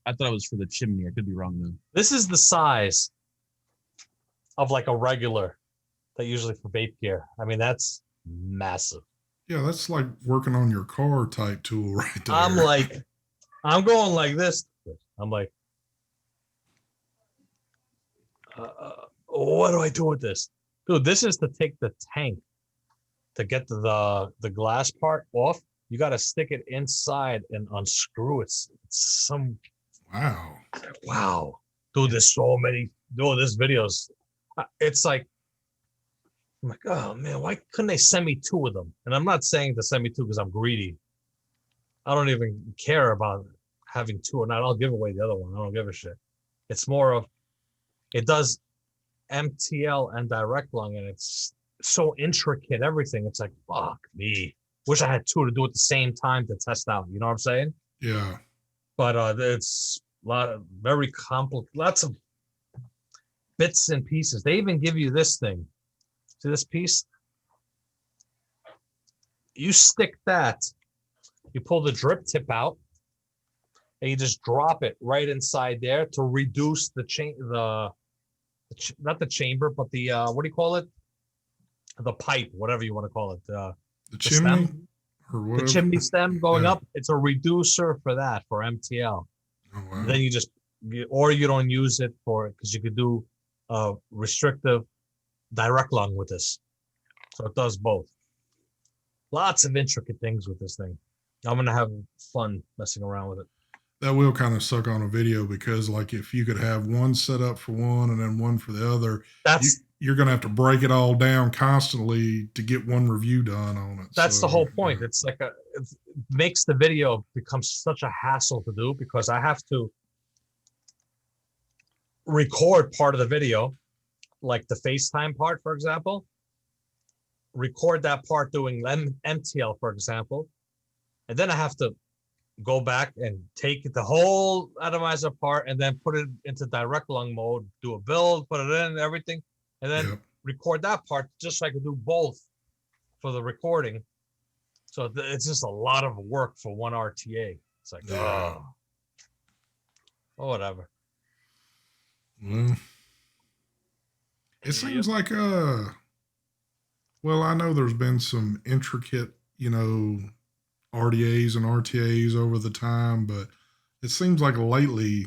I thought it was for the chimney. I could be wrong though. This is the size of like a regular that usually for vape gear. I mean, that's massive. Yeah, that's like working on your car type tool right there. I'm going like this. I'm like, what do I do with this? Dude, this is to take the tank to get the glass part off. You got to stick it inside and unscrew it. It's some Wow. dude. There's so many. Dude, this videos. It's like, I'm like, oh man, why couldn't they send me 2 of them? And I'm not saying to send me 2 because I'm greedy. I don't even care about having 2 or not. I'll give away the other one. I don't give a shit. It's more of, it does MTL and direct lung, and it's so intricate, everything. It's like, fuck me. Wish I had 2 to do at the same time to test out. You know what I'm saying? Yeah. But it's a lot of very complex, lots of bits and pieces. They even give you this thing. See this piece? You stick that, you pull the drip tip out, and you just drop it right inside there to reduce the not the chamber, but the what do you call it? The pipe, whatever you want to call it. The chimney stem, or whatever. the chimney stem going up. It's a reducer for that, for MTL. Oh, wow. Then or you don't use it for it because you could do restrictive direct lung with this. So it does both. Lots of intricate things with this thing. I'm going to have fun messing around with it. That will kind of suck on a video because, like, if you could have one set up for one and then one for the other, you're going to have to break it all down constantly to get one review done on it. That's the whole point. It's like it makes the video become such a hassle to do because I have to record part of the video, like the FaceTime part, for example. Record that part doing MTL, for example, and then I have to go back and take the whole atomizer part and then put it into direct lung mode, do a build, put it in, everything, and then record that part just so I can do both for the recording. So it's just a lot of work for one RTA. It's like, oh, whatever. Well, it seems like well, I know there's been some intricate, RDAs and RTAs over the time, but it seems like lately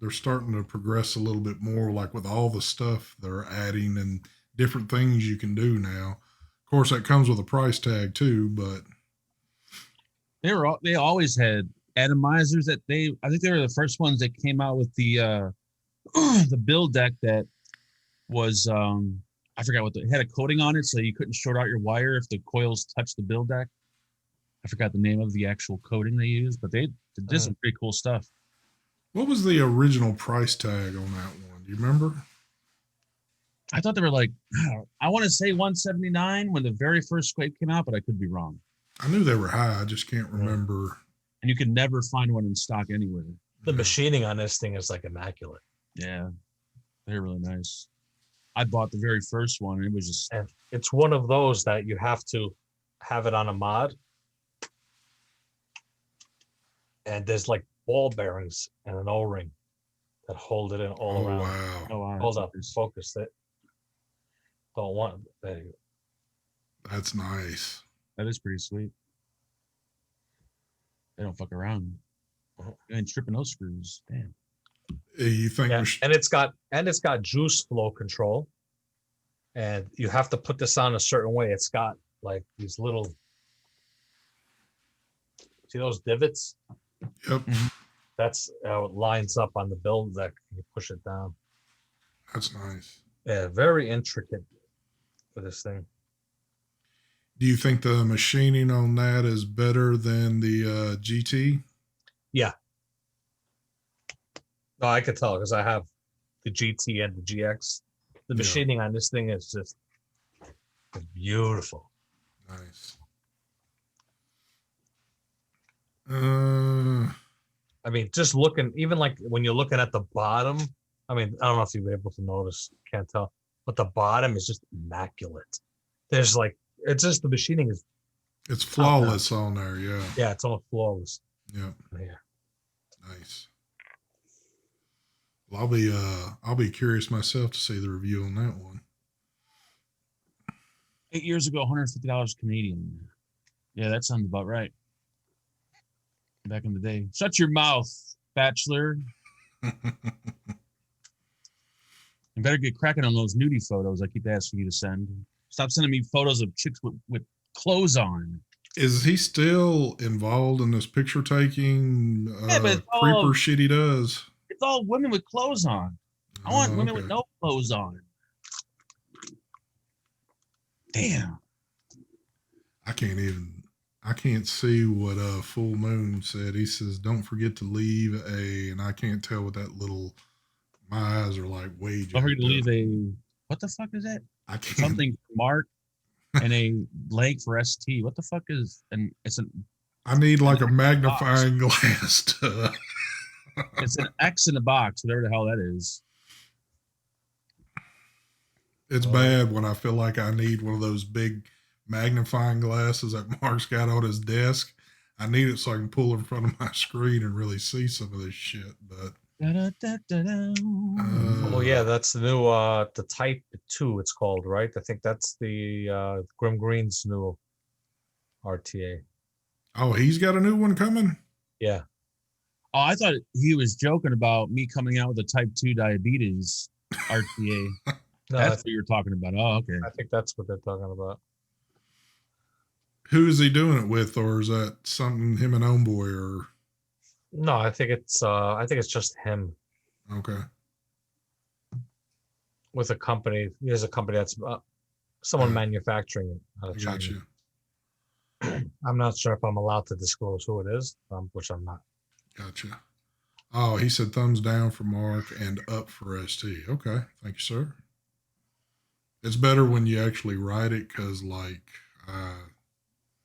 they're starting to progress a little bit more, like with all the stuff they're adding and different things you can do now. Of course, that comes with a price tag too, but they always had atomizers that I think they were the first ones that came out with the the build deck that was I forgot it had a coating on it, so you couldn't short out your wire if the coils touched the build deck. I forgot the name of the actual coating they used, but they did some pretty cool stuff. What was the original price tag on that one? Do you remember? I thought they were like, I want to say 179 when the very first Squape came out, but I could be wrong. I knew they were high. I just can't remember. And you can never find one in stock anywhere. The machining on this thing is like immaculate. Yeah, they're really nice. I bought the very first one, and it was just... And it's one of those that you have to have it on a mod. And there's like ball bearings and an O-ring that hold it in all around. Wow. Oh, wow. Hold up, focus it. Don't want it. There you go. That's nice. That is pretty sweet. They don't fuck around. You ain't tripping those screws. Damn. You think? Yeah. And it's got juice flow control, and you have to put this on a certain way. It's got like these little, see those divots? Yep. Mm-hmm. That's how it lines up on the build deck. You push it down. That's nice. Yeah, very intricate for this thing. Do you think the machining on that is better than the GT? Yeah. No, I could tell because I have the GT and the GX. The machining on this thing is just beautiful. Nice. I mean, just looking, even like when you're looking at the bottom, I mean, I don't know if you'll be able to notice, can't tell, but the bottom is just immaculate. There's like, it's just the machining is. It's flawless on there, yeah. Yeah, it's almost flawless. Yeah. Yeah. Nice. Well, I'll be curious myself to see the review on that one. 8 years ago, $150 Canadian. Yeah, that sounds about right. Back in the day. Shut your mouth, bachelor. You better get cracking on those nudie photos I keep asking you to send. Stop sending me photos of chicks with clothes on. Is he still involved in this picture taking Yeah, but creeper shit he does? it's all women with clothes on. I want women with Okay. no clothes on. Damn. I can't see what Full Moon said. He says, "Don't forget to leave a," and I can't tell what that little. My eyes are like way. Don't forget to jacked leave up. a what the fuck is that? I can't. Something for Mark and a leg for ST. What the fuck is it's an I need like a box. magnifying glass to. It's an X in the box, whatever the hell that is. It's bad when I feel like I need one of those big magnifying glasses that Mark's got on his desk. I need it so I can pull in front of my screen and really see some of this shit. But Oh yeah, that's the new the Type 2 it's called, right? I think that's the Grim Green's new RTA. oh, he's got a new one coming. Yeah. Oh, I thought he was joking about me coming out with a type 2 diabetes RTA. No, That's what you're talking about. Oh, okay. I think that's what they're talking about. Who is he doing it with, or is that something him and Homeboy or? No, I think it's just him Okay. with a company. There's a company that's someone Yeah. manufacturing it out I of got China. you. I'm not sure if I'm allowed to disclose who it is, which I'm not. Gotcha. Oh, he said thumbs down for Mark and up for ST. Okay. Thank you, sir. It's better when you actually write it because, like,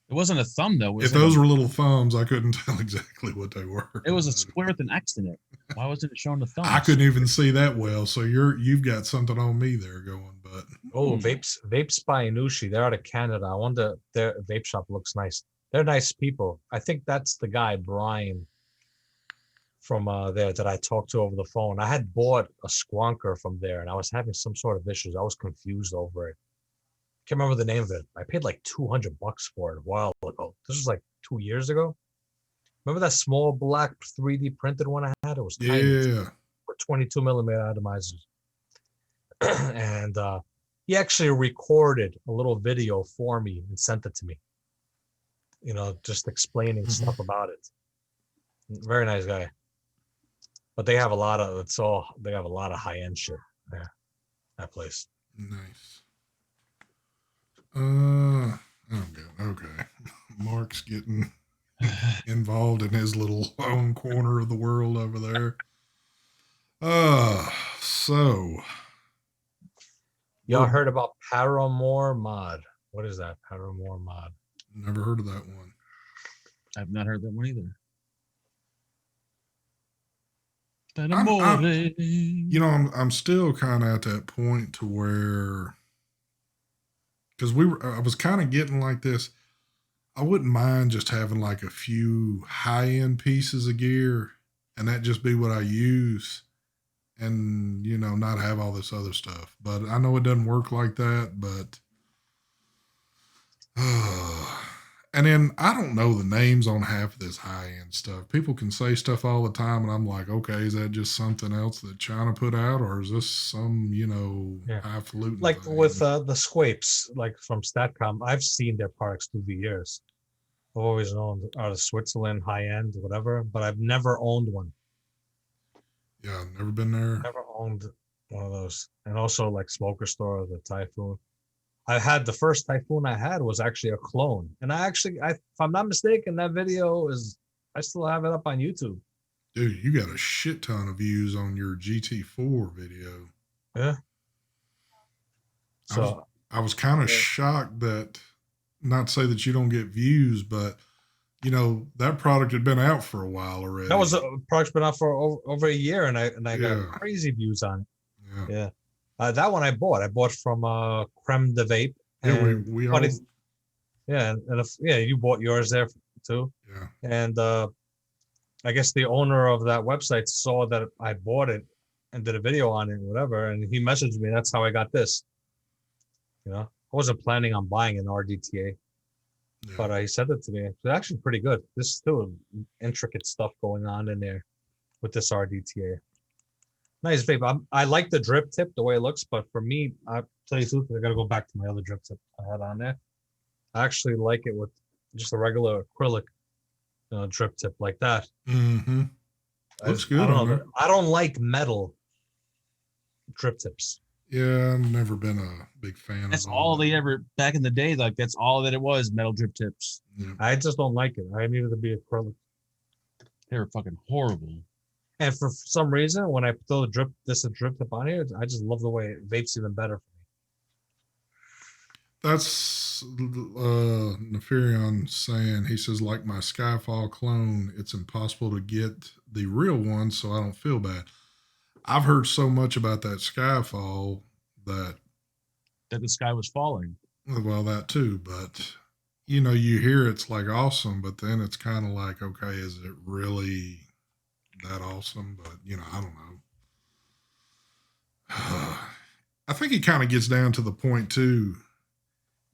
It wasn't a thumb though. if those were little thumbs, I couldn't tell exactly what they were. It was a square with an X in it. Why wasn't it showing the thumb? I couldn't even see that well. So you've got something on me there going, but Oh, Vapes by Inushi. They're out of Canada. I wonder their vape shop looks nice. They're nice people. I think that's the guy, Brian, from there that I talked to over the phone. I had bought a squonker from there and I was having some sort of issues. I was confused over it. Can't remember the name of it. I paid like $200 for it a while ago. This was like 2 years ago. Remember that small black 3D printed one I had? It was tiny. yeah. For 22 millimeter atomizers. And he actually recorded a little video for me and sent it to me. You know, just explaining stuff about it. Very nice guy. But they have a lot of high end shit there. That place. Nice. Okay. Mark's getting involved in his little own corner of the world over there. So Y'all heard about Paramore Mod? What is that? Paramore Mod. never heard of that one. I've not heard that one either. I'm still kind of at that point to where, because I was kind of getting like this. I wouldn't mind just having like a few high end pieces of gear, and that just be what I use, and not have all this other stuff. But I know it doesn't work like that. But and then I don't know the names on half of this high end stuff. People can say stuff all the time, and I'm like, okay, is that just something else that China put out, or is this some highfalutin Like thing? with the Squapes, like from Statcom, I've seen their products through the years. I've always known out of Switzerland, high end, whatever, but I've never owned one. Yeah, I've never been there. Never owned one of those. And also like Smoker Store, the Typhoon. I had the first Typhoon I had was actually a clone. And if I'm not mistaken, that video I still have it up on YouTube. Dude, you got a shit ton of views on your GT4 video. Yeah. So I was kind of shocked that, not to say that you don't get views, but that product had been out for a while already. that was a product's been out for over a year, and I Yeah. got crazy views on it. Yeah. That one I bought. I bought from Creme de Vape. Yeah, we all. You bought yours there too. Yeah. And I guess the owner of that website saw that I bought it and did a video on it, whatever, and he messaged me. That's how I got this. I wasn't planning on buying an RDTA, but he said it to me. It's actually pretty good. There's still intricate stuff going on in there with this RDTA. Nice vape. I like the drip tip, the way it looks, but for me, I'll tell you the truth, I got to go back to my other drip tip I had on there. I actually like it with just a regular acrylic drip tip like that. Mm-hmm. Looks good I don't on know. there. I don't like metal drip tips. Yeah, I've never been a big fan That's of all that. they ever back in the day. Like that's all that it was. Metal drip tips. Yeah. I just don't like it. I need it to be acrylic. They were fucking horrible. And for some reason, when I throw a drip tip on here, I just love the way it vapes even better for me. That's Neferion saying, he says, like my Skyfall clone, it's impossible to get the real one, so I don't feel bad. I've heard so much about that Skyfall that the sky was falling. well, that too, but you hear it's like awesome, but then it's kind of like, okay, is it really that awesome? But I don't know. I think it kind of gets down to the point too.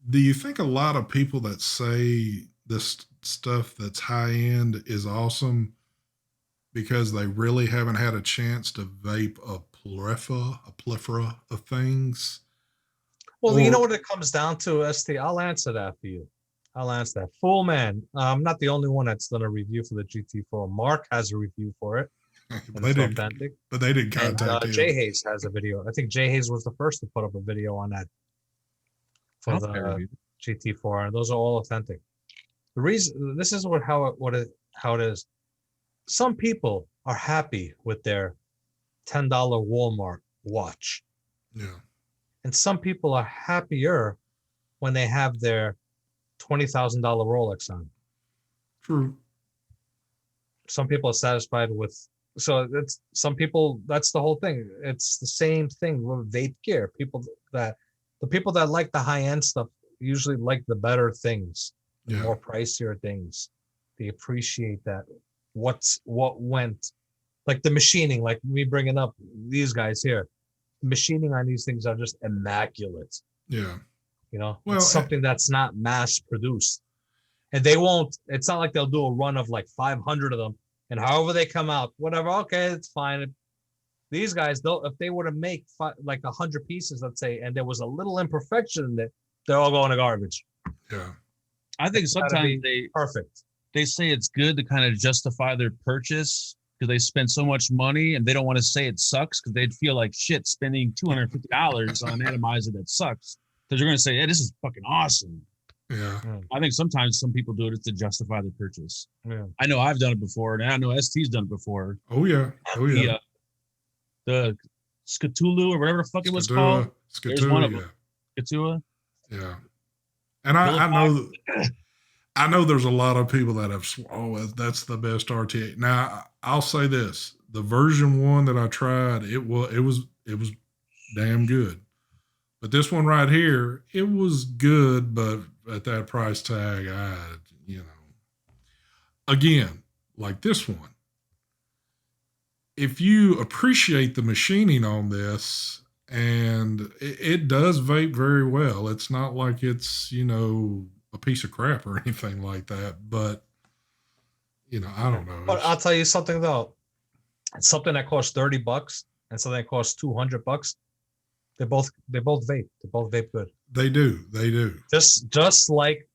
Do you think a lot of people that say this stuff that's high end is awesome because they really haven't had a chance to vape a plethora of things? Well, you know what it comes down to, ST? I'll answer that for you. I'll answer that. Fool Man. I'm not the only one that's done a review for the GT4. Mark has a review for it. But they didn't contact him. Jay Hayes has a video. I think Jay Hayes was the first to put up a video on that for the GT4. Those are all authentic. The reason this is how it is. Some people are happy with their $10 Walmart watch. Yeah. And some people are happier when they have their $20,000 Rolex on. True. Some people are satisfied with, so it's some people, that's the whole thing. It's the same thing with vape gear. The people that like the high end stuff usually like the better things, the more pricier things. They appreciate that. What went, like the machining, like me bringing up these guys here. Machining on these things are just immaculate. Yeah. Well, it's something that's not mass produced. And they won't, it's not like they'll do a run of like 500 of them. And however they come out, whatever, okay, it's fine. These guys, if they were to make like 100 pieces, let's say, and there was a little imperfection in it, they're all going to garbage. Yeah. I think sometimes perfect. They say it's good to kind of justify their purchase because they spend so much money and they don't want to say it sucks because they'd feel like shit spending $250 on an atomizer that sucks. Because you're going to say, hey, this is fucking awesome. Yeah. I think sometimes some people do it to justify their purchase. Yeah. I know I've done it before, and I know ST's done it before. Oh, yeah. Oh, yeah. The Scatulu or whatever the fuck it was called. There's one of them. Scatua. Yeah. And I know there's a lot of people that have, that's the best RTA. Now, I'll say this. The version 1 that I tried, it was damn good. But this one right here, it was good, but at that price tag, again, like this one, if you appreciate the machining on this, and it does vape very well. It's not like it's, a piece of crap or anything like that, but I don't know. But I'll tell you something though. It's something that costs $30 and something that costs $200. They both vape. They both vape good. They do. Just like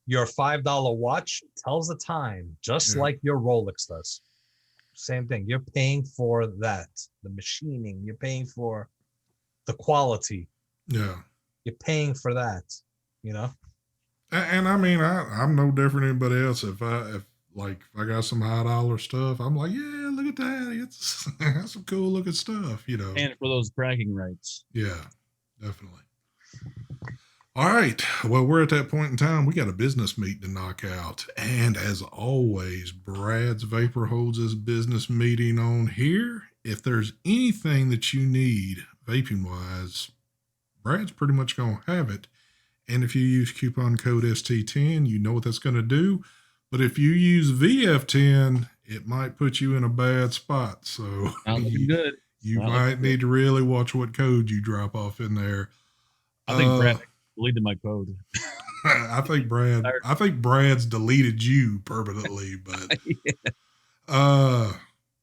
your $5 watch tells the time, just like your Rolex does. Same thing. You're paying for that, the machining. You're paying for the quality. Yeah. You're paying for that. And I mean, I'm no different than anybody else. If I got some high dollar stuff, I'm like, yeah, look at that. It's that's some cool looking stuff, And for those bragging rights. Yeah, definitely. All right. Well, we're at that point in time. We got a business meeting to knock out. And as always, Brad's Vapor holds his business meeting on here. If there's anything that you need vaping wise, Brad's pretty much going to have it. And if you use coupon code ST10, you know what that's going to do. But if you use VF10, it might put you in a bad spot. So you might need to really watch what code you drop off in there. I think Brad deleted my code. I think Brad's deleted you permanently, but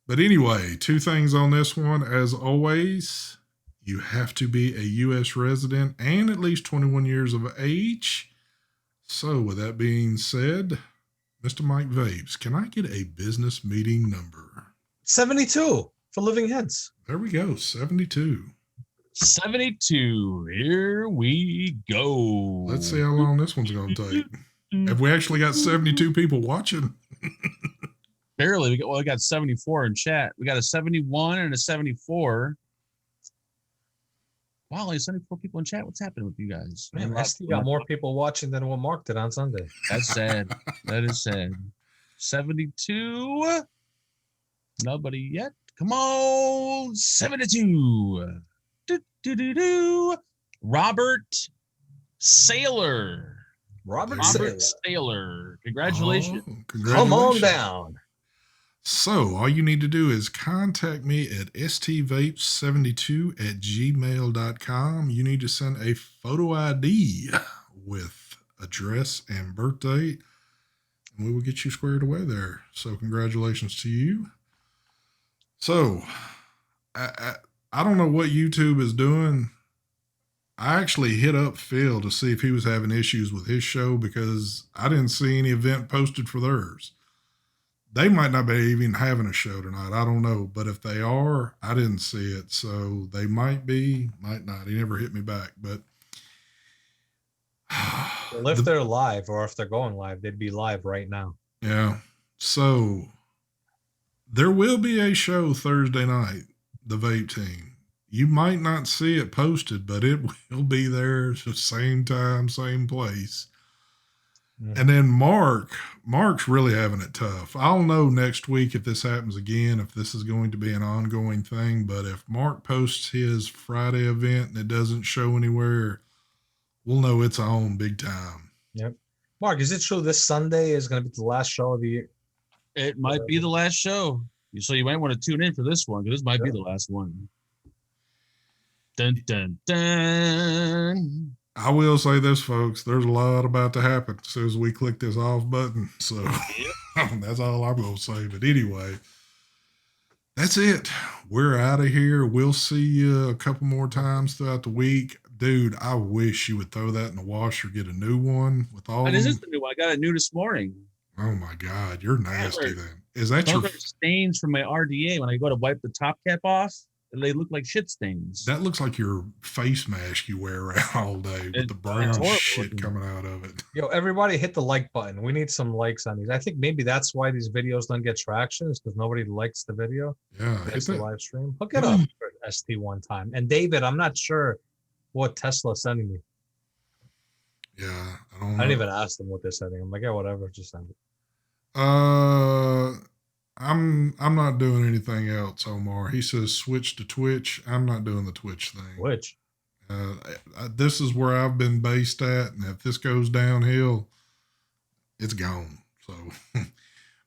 but anyway, 2 things on this one. As always, you have to be a U.S. resident and at least 21 years of age. So, with that being said, Mr. Mike Vapes, can I get a business meeting number? 72 for Living Heads. There we go, 72. 72. Here we go. Let's see how long this one's going to take. Have we actually got 72 people watching? Barely. We got 74 in chat. We got a 71 and a 74. Wow, only 74 people in chat. What's happening with you guys? Man, ST got more people watching than what Mark did on Sunday. That's sad. That is sad. 72. Nobody yet. Come on. 72. Do. Robert Saylor. Robert Saylor. Congratulations. Oh, congratulations. Come on down. So, all you need to do is contact me at stvapes72@gmail.com. You need to send a photo ID with address and birth date, and we will get you squared away there. So, congratulations to you. So, I don't know what YouTube is doing. I actually hit up Phil to see if he was having issues with his show because I didn't see any event posted for theirs. They might not be even having a show tonight. I don't know. But if they are, I didn't see it. So they might be, might not. He never hit me back. But well, if they're live or if they're going live, they'd be live right now. Yeah. So there will be a show Thursday night, the Vape Team. You might not see it posted, but it will be there the same time, same place. And then Mark's really having it tough. I'll know next week if this happens again, if this is going to be an ongoing thing. But if Mark posts his Friday event and it doesn't show anywhere, we'll know it's on big time. Yep. Mark, is it true this Sunday is going to be the last show of the year? It might be the last show. So you might want to tune in for this one because this might be the last one. Dun, dun, dun. I will say this, folks. There's a lot about to happen as soon as we click this off button. So that's all I'm going to say. But anyway, that's it. We're out of here. We'll see you a couple more times throughout the week. Dude, I wish you would throw that in the washer, get a new one with all This is the new one. I got it new this morning. Oh, my God. You're nasty then. Is that Those your... are stains from my RDA. When I go to wipe the top cap off, they look like shit stains. That looks like your face mask you wear around all day with the brown shit coming out of it. Yo, everybody hit the like button. We need some likes on these. I think maybe that's why these videos don't get traction, is because nobody likes the video. Yeah. It's the live stream. Hook it up for ST one time. And David, I'm not sure what Tesla's sending me. Yeah. I didn't even ask them what they're sending. I'm like, yeah, whatever, just send it. I'm not doing anything else, Omar. He says switch to Twitch. I'm not doing the Twitch thing. Twitch. This is where I've been based at, and if this goes downhill, it's gone. So,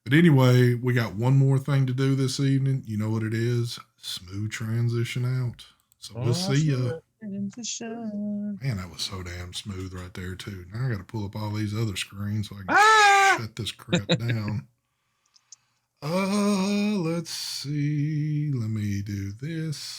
but anyway, we got one more thing to do this evening. You know what it is? Smooth transition out. So we'll see you. Man, that was so damn smooth right there too. Now I got to pull up all these other screens so I can shut this crap down. Let's see. Let me do this.